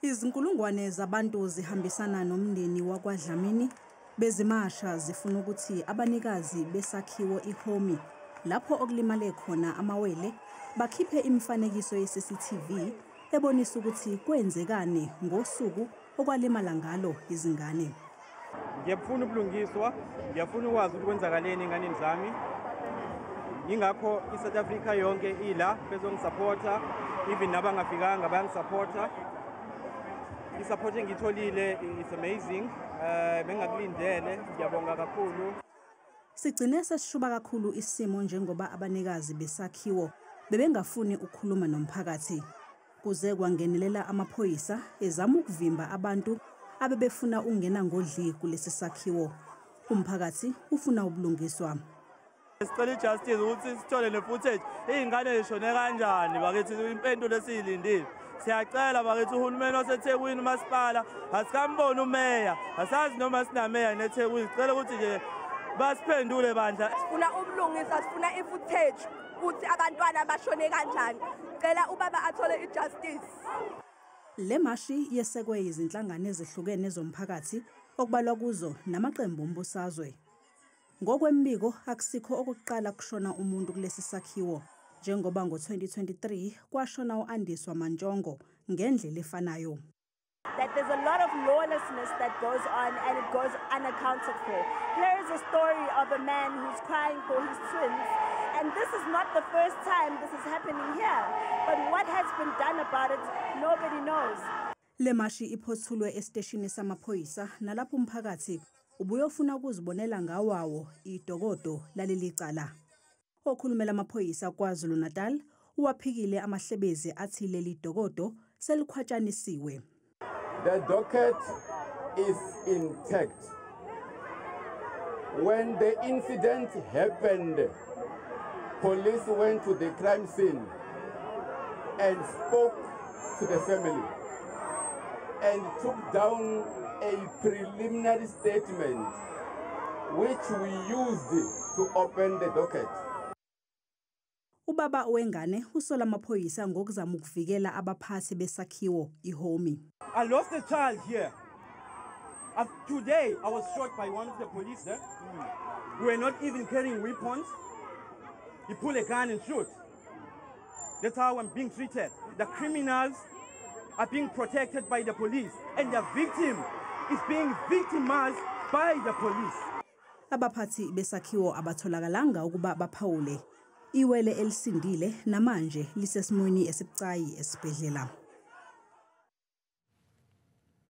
Izinkulungwane zabantu zihambisana nomndeni wakwaDlamini bezimasha zifuna ukuthi abanikazi besakhiwo iHomi lapho okulimale khona amawele bakhiphe imifanekiso ye-CCTV ebonisa ukuthi kwenzekani ngosuku okwalimala ngalo izingane. Ngiyafuna ubulungiswa, ngiyafuna ukwazi ukuthi kwenzakaleni enganeni zami. Ingakho iSouth Africa yonke ila bezongisupporta, even nabangafikanga bayangisupporta. I-support engitholile is amazing. Bengakulindele, ngiyabonga kakhulu. Sigcine sesishuba kakhulu isimo njengoba abanikazi besakhiwo bebengafuni ukukhuluma nomphakathi. Kuze kwangenelela amaphoyisa ezama ukuvimba abantu abebefuna ukungena ngodli kulesi sakhiwo. Umphakathi ufuna ubulungiswa. Sicela ijustice ukuthi sithole ne-footage izingane zishone kanjani bakithi impendulo esiyilindile. Siyacela bakithi uhulumeni waseThekwini umasipala asikamboni umeya asazi noma sinameya neThekwini sicela ukuthi nje basiphendule bandla. Sifuna ubulungisa, sifuna i-footage ukuthi abantwana bashone kanjani. Cela ubaba athole ijustice. Le mashi yesekwe izinhlangano ezihlukene zomphakathi okubalwa kuzo namaqembu ombusazwe. Ngokwembiko akusikho okuqala kushona umuntu kulesi sakhiwo njengoba ngo-2023 kwashona uAndiswa Mantshongo ngendlela efanayo. That there's a lot of lawlessness that goes on and it goes unaccounted for. Here is a story of a man who's crying for his twins, and this is not the first time this is happening here. But what has been done about it, nobody knows. Le mashi iphothulwe esiteshini samaphoyisa nalapho umphakathi ubuyofuna ukuzibonela ngawawo idokodo laleli cala. Okhulumela amaphoyisa KwaZulu-Natal uwaphikile amahlebezi athi leli dokodo selikhwatshanisiwe. The docket is intact. When the incident happened, police went to the crime scene and spoke to the family and took down a preliminary statement which we used to open the docket. Ubaba wengane usola amaphoyisa ngokuzama ukuvikela abaphathi besakhiwo iHomi. I lost a child here. Today I was shot by one of the police there. We were not even carrying weapons. He pulled a gun and shot. That's how I'm being treated. The criminals are being protected by the police and the victim is being victimized by the police. Abaphathi besakhiwo abatholakalanga ukuba baphawule. Iwele elisindile namanje lisesimweni esibucayi esibhedlela.